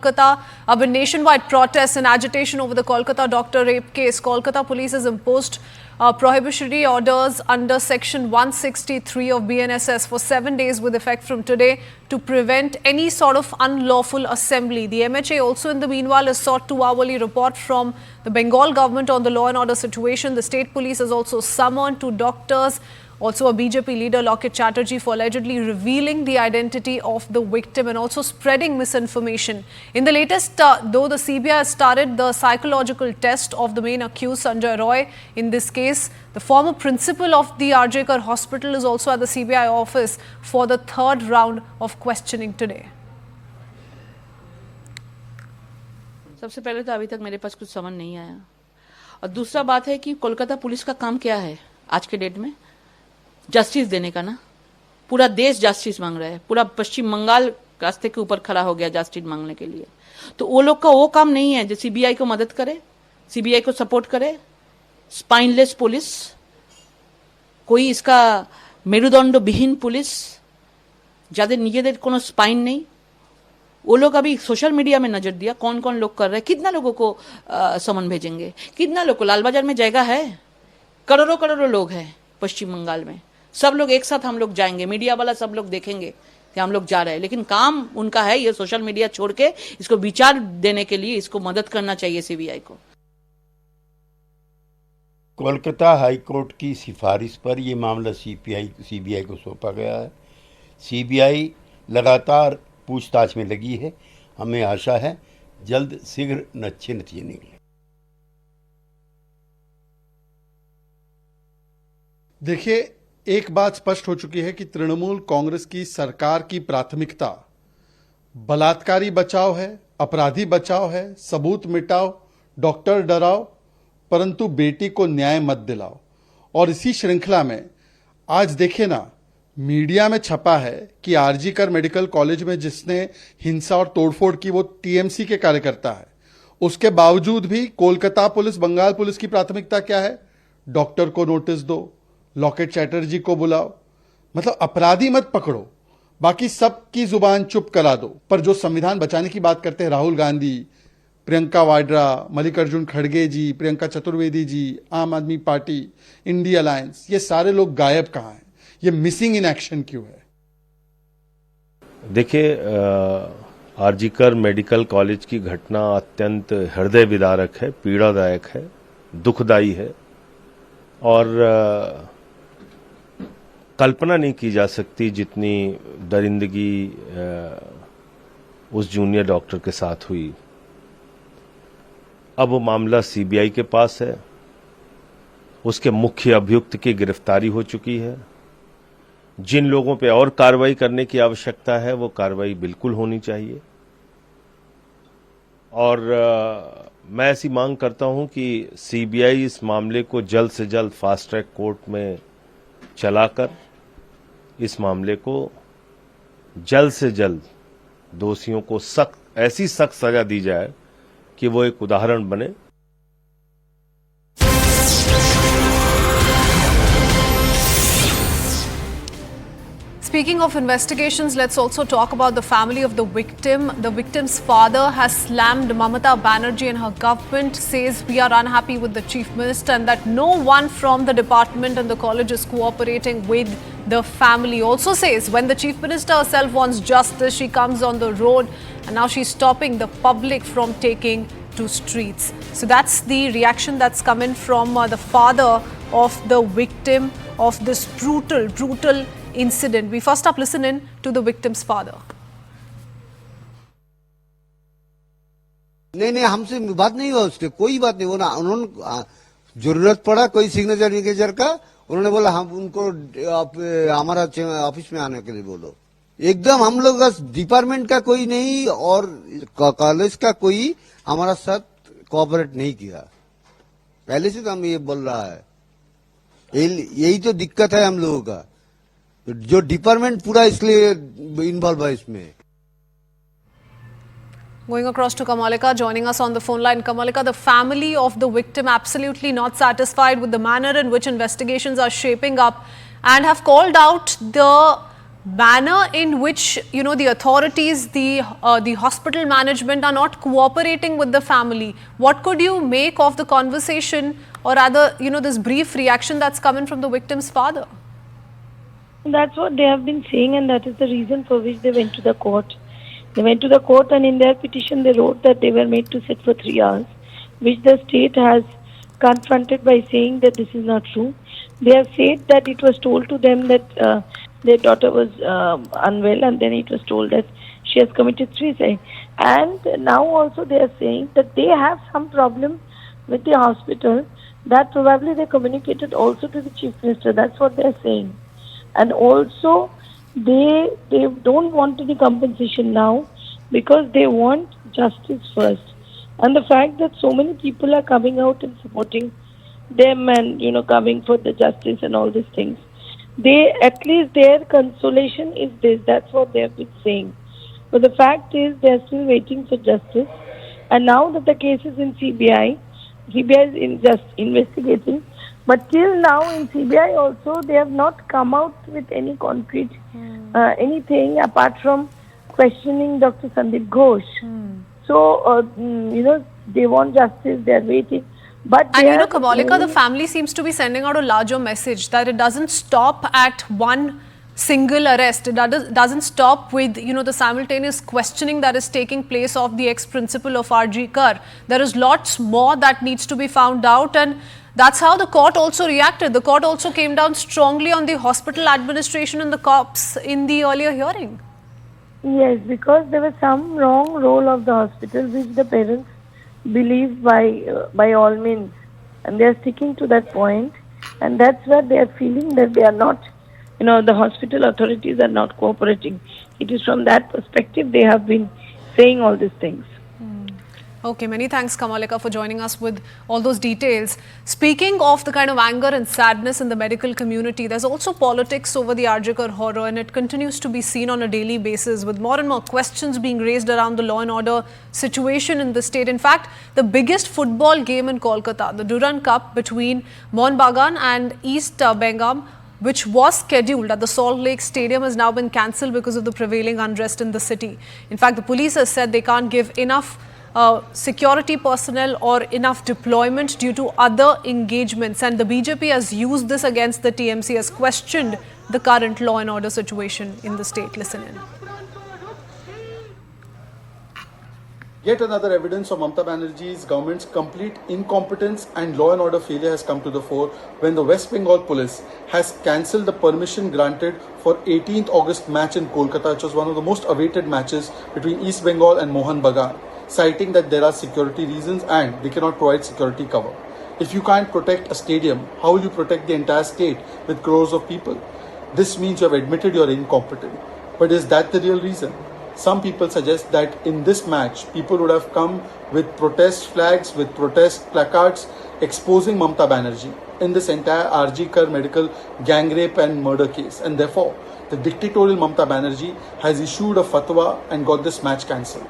Kolkata, amid nationwide protests and agitation over the Kolkata doctor rape case, Kolkata police has imposed prohibitory orders under Section 163 of BNSS for 7 days with effect from today to prevent any sort of unlawful assembly. The MHA also in the meanwhile has sought 2-hourly report from the Bengal government on the law and order situation. The state police has also summoned 2 doctors, also a BJP leader Lokit Chatterjee, for allegedly revealing the identity of the victim and also spreading misinformation. In the latest, though the CBI has started the psychological test of the main accused Sanjay Roy in this case, the former principal of the RJ Kar hospital is also at the CBI office for the 3rd round of questioning today. सबसे पहले तो अभी तक मेरे पास कुछ समझ नहीं आया और दूसरा बात है कि कोलकाता पुलिस का काम क्या है आज के डेट में, जस्टिस देने का ना। पूरा देश जस्टिस मांग रहा है, पूरा पश्चिम बंगाल रास्ते के ऊपर खड़ा हो गया जस्टिस मांगने के लिए। तो वो लोग का वो काम नहीं है जो सीबीआई को मदद करे, सीबीआई को सपोर्ट करे। स्पाइनलेस पुलिस, कोई इसका मेरुदंड विहीन पुलिस, जाদের নিজেদের কোনো स्पाइन नहीं, वो लोग अभी सोशल मीडिया में नजर दिया कौन कौन लोग कर रहे हैं। कितना लोगों को समन भेजेंगे, कितना लोग को लाल बाजार में जगह है, करोड़ों करोड़ों लोग हैं पश्चिम बंगाल में, सब लोग एक साथ हम लोग जाएंगे, मीडिया वाला सब लोग देखेंगे कि हम लोग जा रहे हैं। लेकिन काम उनका है ये सोशल मीडिया छोड़ के इसको विचार देने के लिए इसको मदद करना चाहिए सीबीआई को। कोलकाता हाई कोर्ट की सिफारिश पर यह मामला सीबीआई को सौंपा गया है। सीबीआई लगातार पूछताछ में लगी है। हमें आशा है जल्द शीघ्र अच्छे नतीजे निकले। देखिए, एक बात स्पष्ट हो चुकी है कि तृणमूल कांग्रेस की सरकार की प्राथमिकता बलात्कारी बचाओ है, अपराधी बचाओ है, सबूत मिटाओ, डॉक्टर डराओ, परंतु बेटी को न्याय मत दिलाओ। और इसी श्रृंखला में आज देखिए ना, मीडिया में छपा है कि आरजी कर मेडिकल कॉलेज में जिसने हिंसा और तोड़फोड़ की वो टीएमसी के कार्यकर्ता है। उसके बावजूद भी कोलकाता पुलिस, बंगाल पुलिस की प्राथमिकता क्या है? डॉक्टर को नोटिस दो, लॉकेट चैटर्जी को बुलाओ। मतलब अपराधी मत पकड़ो, बाकी सबकी जुबान चुप करा दो। पर जो संविधान बचाने की बात करते हैं राहुल गांधी, प्रियंका वाड्रा, मल्लिकार्जुन खड़गे जी, प्रियंका चतुर्वेदी जी, आम आदमी पार्टी, इंडिया अलायंस, ये सारे लोग गायब कहां हैं? ये मिसिंग इन एक्शन क्यों है? देखिए, आरजीकर मेडिकल कॉलेज की घटना अत्यंत हृदय विदारक है, पीड़ादायक है, दुखदायी है और कल्पना नहीं की जा सकती जितनी दरिंदगी उस जूनियर डॉक्टर के साथ हुई। अब वो मामला सीबीआई के पास है, उसके मुख्य अभियुक्त की गिरफ्तारी हो चुकी है। जिन लोगों पे और कार्रवाई करने की आवश्यकता है वो कार्रवाई बिल्कुल होनी चाहिए और मैं ऐसी मांग करता हूं कि सीबीआई इस मामले को जल्द से जल्द फास्ट ट्रैक कोर्ट में चलाकर इस मामले को जल्द से जल्द दोषियों को ऐसी सख्त सजा दी जाए कि वो एक उदाहरण बने। Speaking of investigations, let's also talk about the family of the victim. The victim's father has slammed Mamata Banerjee and her government, says we are unhappy with the chief minister and that no one from the department and the college is cooperating with the family. Also says when the chief minister herself wants justice, she comes on the road and now she's stopping the public from taking to streets. So that's the reaction that's come in from the father of the victim of this brutal incident. We first up listen in to the victim's father. नहीं, हमसे बात नहीं हुआ, उसके कोई बात नहीं। वो ना, उन्होंने जरूरत पड़ा कोई सिग्नेचर विग्नेचर का, उन्होंने बोला हम उनको हमारा ऑफिस में आने के लिए बोलो। एकदम हम लोग डिपार्टमेंट का कोई नहीं और कॉलेज का कोई हमारा साथ कोऑपरेट नहीं किया। पहले से तो हम ये बोल रहा है, यही तो दिक्कत है हम लोगों का, जो डिपार्टमेंट पूरा इसलिए इन्वॉल्व है इसमें। Going across to Kamalika, joining us on the phone line. Kamalika, the family of the victim absolutely not satisfied with the manner in which investigations are shaping up and have called out the manner in which the authorities, the hospital management are not cooperating with the family. What could you make of the conversation, or rather this brief reaction that's coming from the victim's father? That's what they have been saying, and that is the reason for which they went to the court. They went to the court, and in their petition they wrote that they were made to sit for 3 hours, which the state has confronted by saying that this is not true. They have said that it was told to them that their daughter was unwell, and then it was told that she has committed suicide. And now also they are saying that they have some problem with the hospital, that probably they communicated also to the Chief Minister. That's what they are saying. And also they don't want any compensation now because they want justice first. And the fact that so many people are coming out and supporting them and coming for the justice and all these things, they, at least their consolation is this. That's what they have been saying. But the fact is they are still waiting for justice. And now that the case is in CBI is just investigating. But till now in CBI also they have not come out with any concrete anything apart from questioning Dr. Sandeep Ghosh. So they want justice. They are waiting. But and Kamalika, the family seems to be sending out a larger message that it doesn't stop at one single arrest. It doesn't stop with the simultaneous questioning that is taking place of the ex-principal of RG Kar. There is lots more that needs to be found out, and that's how the court also reacted. The court also came down strongly on the hospital administration and the cops in the earlier hearing. Yes, because there was some wrong role of the hospital which the parents believe by all means, and they are sticking to that point, and that's where they are feeling that they are not, the hospital authorities are not cooperating. It is from that perspective they have been saying all these things. Okay, many thanks Kamalika for joining us with all those details. Speaking of the kind of anger and sadness in the medical community, there's also politics over the RG Kar horror, and it continues to be seen on a daily basis with more and more questions being raised around the law and order situation in the state. In fact, the biggest football game in Kolkata, the Durand Cup between Mohun Bagan and East Bengal, which was scheduled at the Salt Lake Stadium, has now been cancelled because of the prevailing unrest in the city. In fact, the police has said they can't give enough security personnel or enough deployment due to other engagements, and the BJP has used this against the TMC, has questioned the current law and order situation in the state. Listen in. Yet another evidence of Mamata Banerjee's government's complete incompetence and law and order failure has come to the fore when the West Bengal police has cancelled the permission granted for 18th August match in Kolkata, which was one of the most awaited matches between East Bengal and Mohun Bagan, citing that there are security reasons and they cannot provide security cover. If you can't protect a stadium, how will you protect the entire state with crores of people? This means you have admitted you are incompetent. But is that the real reason? Some people suggest that in this match, people would have come with protest flags, with protest placards exposing Mamata Banerjee in this entire RG Kar medical gang rape and murder case. And therefore, the dictatorial Mamata Banerjee has issued a fatwa and got this match cancelled.